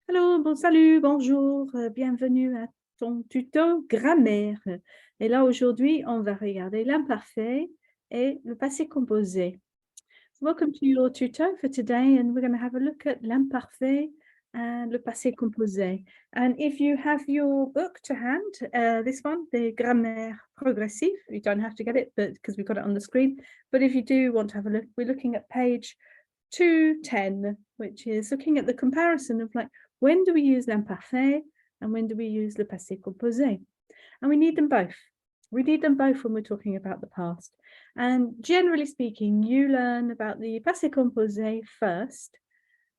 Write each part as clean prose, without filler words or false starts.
Allô, bon salut, bonjour, bienvenue à ton tuto grammaire. Et là, aujourd'hui, on va regarder l'imparfait et le passé composé. Welcome to your tuto for today, and we're going to have a look at l'imparfait and le passé composé. And if you have your book to hand, this one, the Grammaire progressive, you don't have to get it, but because we've got it on the screen. But if you do want to have a look, we're looking at page 210, which is looking at the comparison of like, when do we use l'imparfait and when do we use le passé composé? And we need them both. We need them both when we're talking about the past. And generally speaking, you learn about the passé composé first,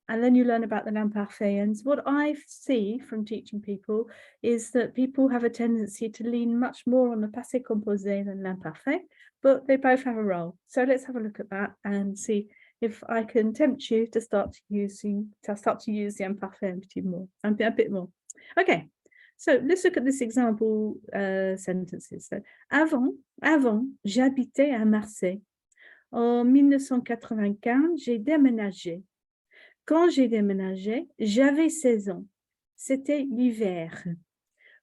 and then you learn about the l'imparfait. And what I see from teaching people is that people have a tendency to lean much more on the passé composé than l'imparfait, but they both have a role. So let's have a look at that and see if I can tempt you to start to use the imparfait a bit more. Okay, so let's look at this example sentences. So, avant, j'habitais à Marseille. En 1995, j'ai déménagé. Quand j'ai déménagé, j'avais 16 ans. C'était l'hiver.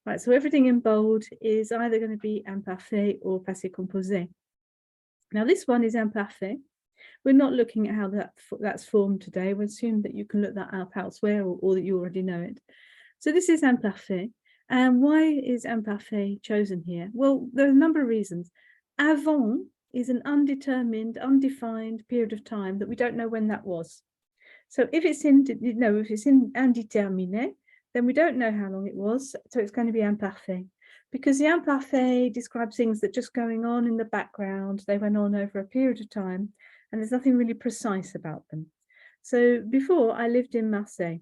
Right, so everything in bold is either going to be imparfait or passé composé. Now this one is imparfait. We're not looking at how that's formed today. We assume that you can look that up elsewhere or that you already know it. So this is imparfait. And why is imparfait chosen here? Well, there are a number of reasons. Avant is an undetermined, undefined period of time that we don't know when that was. So if it's in indéterminé, then we don't know how long it was. So it's going to be imparfait. Because the imparfait describes things that are just going on in the background. They went on over a period of time, and there's nothing really precise about them. So before, I lived in Marseille.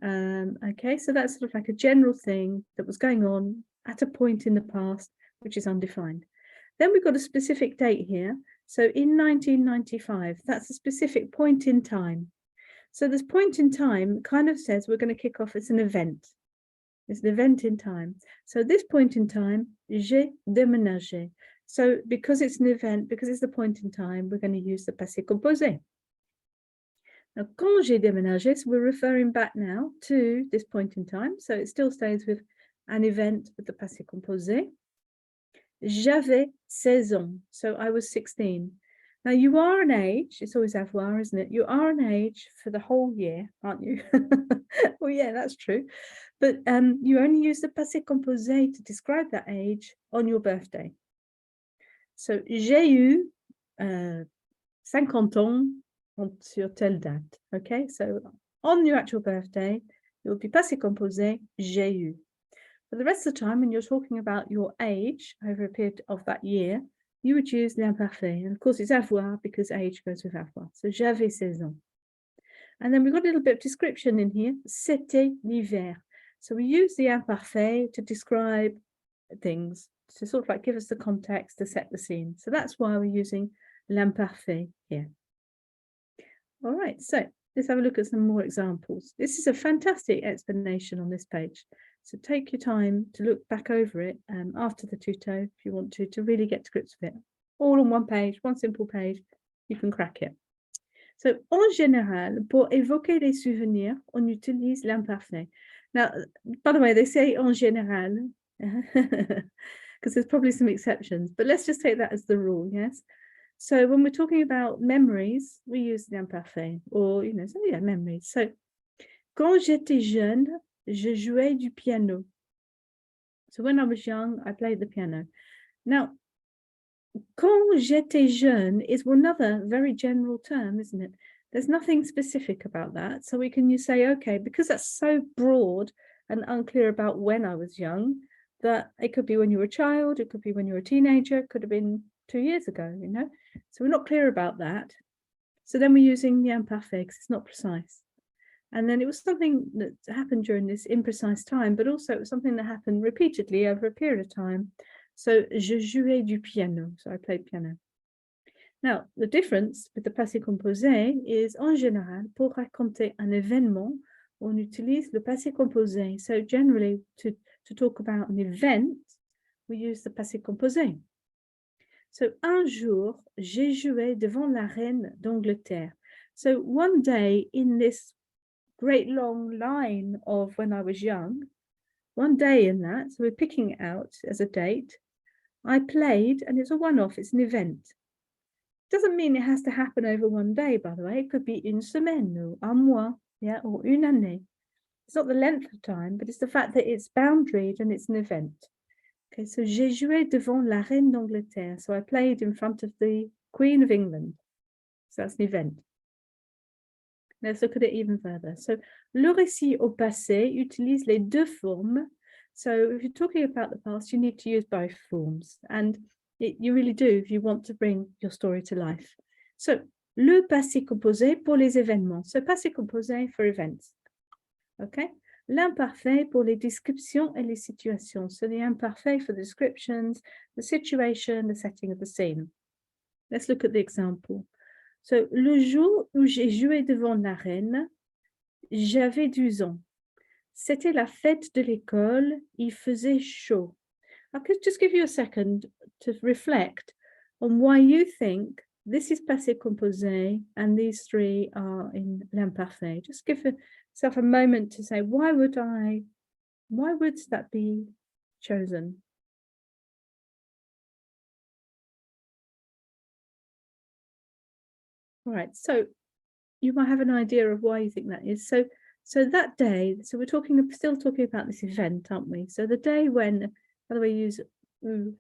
Okay, so that's sort of like a general thing that was going on at a point in the past, which is undefined. Then we've got a specific date here. So in 1995, that's a specific point in time. So this point in time kind of says we're going to kick off as an event. It's an event in time. So this point in time, j'ai déménagé. So because it's an event, because it's the point in time, we're going to use the passé composé. Now, quand j'ai déménagé, so we're referring back now to this point in time. So it still stays with an event with the passé composé. J'avais 16 ans. So I was 16. Now you are an age, it's always avoir, isn't it? You are an age for the whole year, aren't you? Well, yeah, that's true. But you only use the passé composé to describe that age on your birthday. So j'ai eu 50 ans sur telle date. Okay, so on your actual birthday, it will be passé composé, j'ai eu. For the rest of the time, when you're talking about your age over a period of that year, you would use l'imparfait. And of course, it's avoir because age goes with avoir. So j'avais 16 ans. And then we've got a little bit of description in here. C'était l'hiver. So we use the imparfait to describe things, to sort of like give us the context, to set the scene. So that's why we're using l'imparfait here. All right, so let's have a look at some more examples. This is a fantastic explanation on this page. So take your time to look back over it after the tuto if you want to really get to grips with it. All on one page, one simple page, you can crack it. So, en général, pour évoquer les souvenirs, on utilise l'imparfait. Now, by the way, they say en général, because there's probably some exceptions, but let's just take that as the rule, yes? So when we're talking about memories, we use l'imparfait, or, so yeah, memories. So, quand j'étais jeune, je jouais du piano. So when I was young, I played the piano. Now, quand j'étais jeune is another very general term, isn't it? There's nothing specific about that. So we can say, okay, because that's so broad and unclear about when I was young, that it could be when you were a child, it could be when you were a teenager, it could have been 2 years ago, So we're not clear about that. So then we're using the imparfait because it's not precise. And then it was something that happened during this imprecise time, but also it was something that happened repeatedly over a period of time. So, je jouais du piano. So I played piano. Now, the difference with the passé composé is, en général, pour raconter un événement, on utilise le passé composé. So generally, to talk about an event, we use the passé composé. So, un jour, j'ai joué devant la reine d'Angleterre. So one day in this great long line of when I was young. One day in that, so we're picking it out as a date. I played, and it's a one-off, it's an event. Doesn't mean it has to happen over one day, by the way. It could be une semaine or un mois, yeah, or une année. It's not the length of time, but it's the fact that it's boundaried and it's an event. Okay, so j'ai joué devant la reine d'Angleterre. So I played in front of the Queen of England. So that's an event. Let's look at it even further. So le récit au passé utilise les deux formes. So if you're talking about the past, you need to use both forms. And you really do if you want to bring your story to life. So le passé composé pour les événements. So passé composé for events. Okay. L'imparfait pour les descriptions et les situations. So the imparfait for the descriptions, the situation, the setting of the scene. Let's look at the example. So, le jour où j'ai joué devant la reine, j'avais 12 ans. C'était la fête de l'école, il faisait chaud. I could just give you a second to reflect on why you think this is passé composé and these three are in l'imparfait. Just give yourself a moment to say, why would that be chosen? All right, so you might have an idea of why you think that is. So that day, so we're still talking about this event, aren't we? So the day when, by the way, use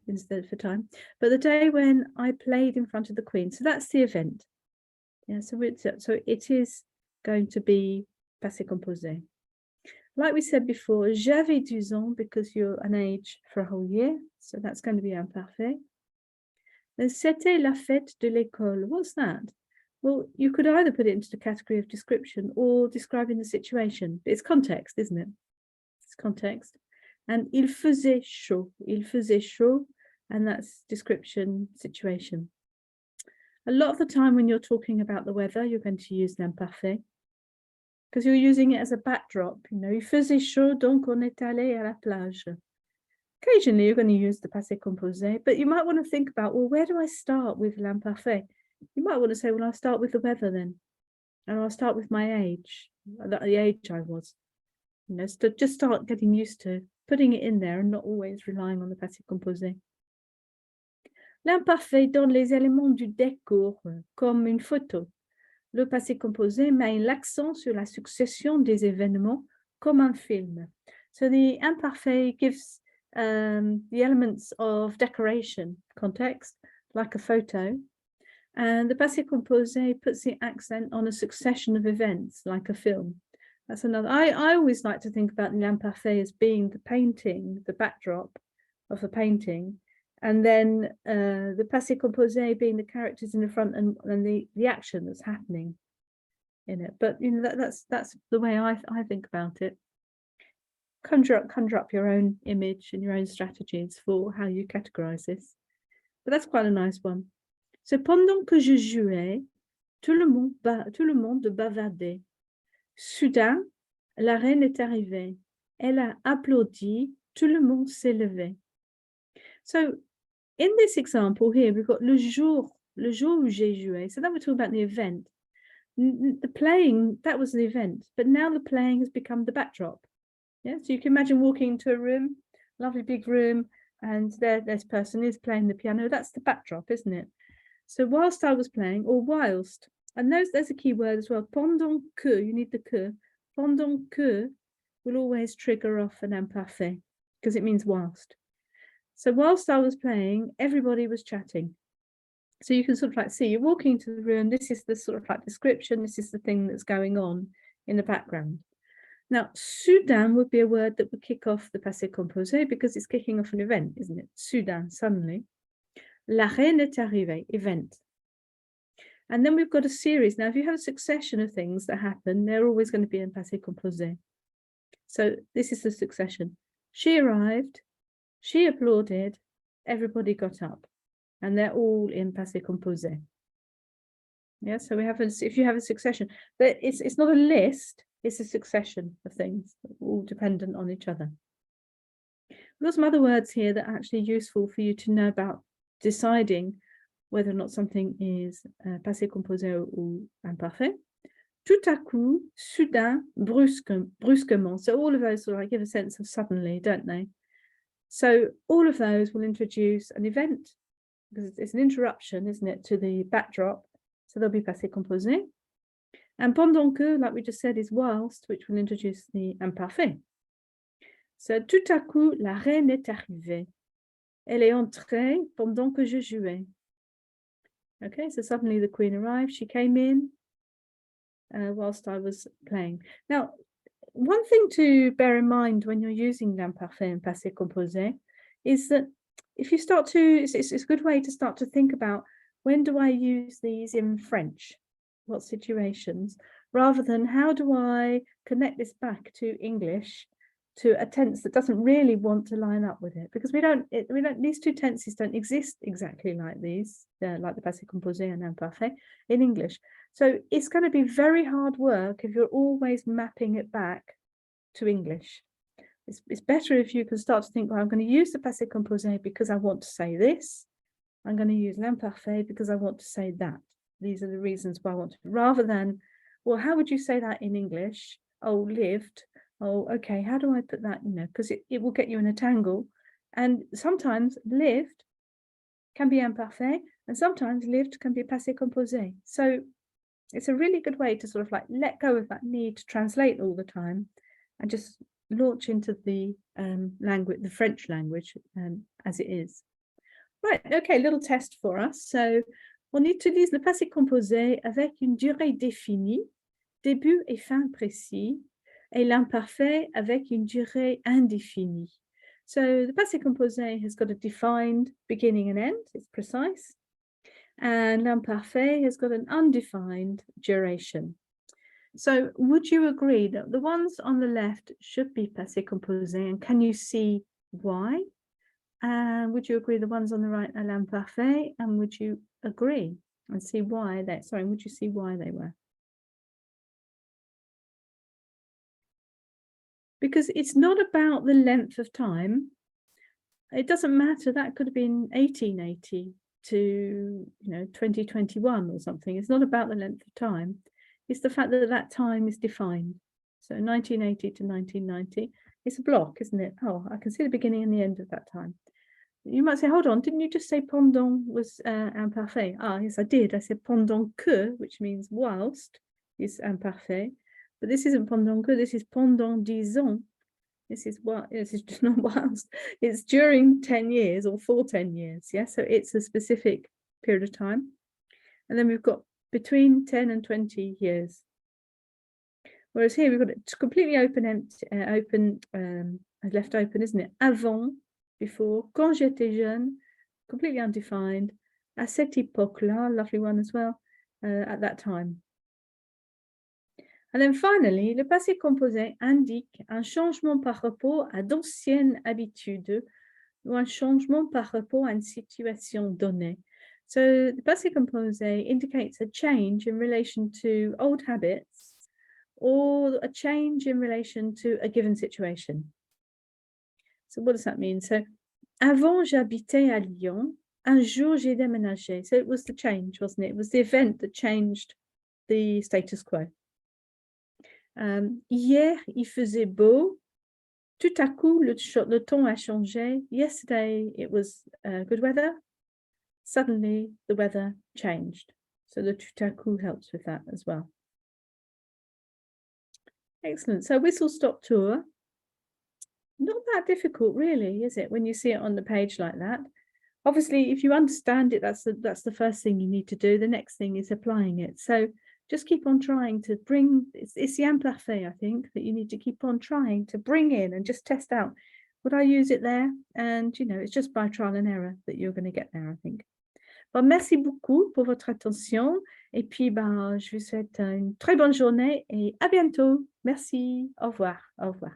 instead for time, but the day when I played in front of the Queen. So that's the event. Yeah, so it is going to be passé composé. Like we said before, j'avais 12 ans because you're an age for a whole year. So that's going to be imparfait. Then c'était la fête de l'école. What's that? Well, you could either put it into the category of description or describing the situation. It's context, isn't it? It's context. And il faisait chaud. Il faisait chaud, and that's description, situation. A lot of the time when you're talking about the weather, you're going to use l'imparfait because you're using it as a backdrop. You know, il faisait chaud, donc on est allé à la plage. Occasionally, you're going to use the passé composé, but you might want to think about, well, where do I start with l'imparfait? You might want to say, well, I'll start with the weather then. And I'll start with my age, the age I was. You know, so just start getting used to putting it in there and not always relying on the passé composé. L'imparfait donne les éléments du décor, comme une photo. Le passé composé met l'accent sur la succession des événements, comme un film. So the imparfait gives the elements of decoration, context, like a photo. And the passé composé puts the accent on a succession of events, like a film. That's another. I always like to think about l'imparfait as being the painting, the backdrop of the painting, and then the passé composé being the characters in the front and the action that's happening in it. But you know that's the way I think about it. Conjure up your own image and your own strategies for how you categorize this. But that's quite a nice one. So pendant que je jouais, tout le monde bavardait. Soudain, la reine est arrivée. Elle a applaudi. Tout le monde s'est levé. So in this example here, we've got le jour où j'ai joué. So then we're talking about the event. The playing, that was the event, but now the playing has become the backdrop. Yeah, so you can imagine walking into a room, lovely big room, and this person is playing the piano. That's the backdrop, isn't it? So whilst I was playing, or whilst, and there's a key word as well. Pendant que, you need the que. Pendant que will always trigger off an imparfait because it means whilst. So whilst I was playing, everybody was chatting. So you can sort of like see, you're walking into the room, this is the sort of like description, this is the thing that's going on in the background. Now, soudain would be a word that would kick off the passé composé because it's kicking off an event, isn't it? Soudain, suddenly. La reine est arrivée, event. And then we've got a series. Now, if you have a succession of things that happen, they're always going to be in passé composé. So this is the succession. She arrived, she applauded, everybody got up. And they're all in passé composé. Yeah, so we have if you have a succession, but it's not a list, it's a succession of things, all dependent on each other. We've got some other words here that are actually useful for you to know about deciding whether or not something is passé composé or imparfait. tout à coup, soudain, brusquement. So all of those sort of give a sense of suddenly, don't they? So all of those will introduce an event, because it's an interruption, isn't it, to the backdrop. So they'll be passé composé. And pendant que, like we just said, is whilst, which will introduce the imparfait. So tout à coup, la reine est arrivée. Elle est entrée pendant que je jouais. Okay, so suddenly the queen arrived. She came in whilst I was playing. Now, one thing to bear in mind when you're using l'imparfait and passé composé is that if you start to, it's a good way to start to think about, when do I use these in French? What situations? Rather than how do I connect this back to English, to a tense that doesn't really want to line up with it, because these two tenses don't exist exactly like these, like the passé composé and imparfait in English. So it's going to be very hard work if you're always mapping it back to English. It's better if you can start to think, well, I'm going to use the passé composé because I want to say this. I'm going to use l'imparfait because I want to say that. These are the reasons why I want to, rather than, well, how would you say that in English? Oh, lived. Oh, okay, how do I put that, because it will get you in a tangle. And sometimes lived can be imparfait, and sometimes lived can be passé composé. So it's a really good way to sort of like let go of that need to translate all the time and just launch into the language, the French language, as it is. Right, okay, little test for us. So, on utilise le passé composé avec une durée définie, début et fin précis, et l'imparfait avec une durée indéfinie. So, the passé composé has got a defined beginning and end, it's precise, and l'imparfait has got an undefined duration. So, would you agree that the ones on the left should be passé composé, and can you see why? And would you agree the ones on the right are l'imparfait? And would you agree and see why they, would you see why they were? Because it's not about the length of time. It doesn't matter. That could have been 1880 to 2021 or something. It's not about the length of time. It's the fact that that time is defined. So 1980 to 1990, it's a block, isn't it? Oh, I can see the beginning and the end of that time. You might say, hold on, didn't you just say pendant was imparfait? Ah, yes, I did. I said pendant que, which means whilst, is imparfait. But this isn't pendant que, this is pendant 10 ans. This is not whilst. It's during 10 years or for 10 years. Yeah, so it's a specific period of time. And then we've got between 10 and 20 years. Whereas here we've got it completely open, left open, isn't it? Avant, before, quand j'étais jeune, completely undefined, à cette époque-là, lovely one as well, at that time. And then finally, le passé composé indique un changement par rapport à d'anciennes habitudes ou un changement par rapport à une situation donnée. So the passé composé indicates a change in relation to old habits or a change in relation to a given situation. So what does that mean? So, avant j'habitais à Lyon, un jour j'ai déménagé. So it was the change, wasn't it? It was the event that changed the status quo. Hier, il faisait beau. Tout à coup, le temps a changé. Yesterday, it was good weather. Suddenly, the weather changed. So the tout à coup helps with that as well. Excellent. So whistle-stop tour. Not that difficult, really, is it, when you see it on the page like that? Obviously, if you understand it, that's the first thing you need to do. The next thing is applying it. So just keep on trying to bring, it's the imparfait, I think, that you need to keep on trying to bring in and just test out. Would I use it there? And, it's just by trial and error that you're going to get there, I think. Bon, merci beaucoup pour votre attention. Et puis, je vous souhaite une très bonne journée et à bientôt. Merci. Au revoir. Au revoir.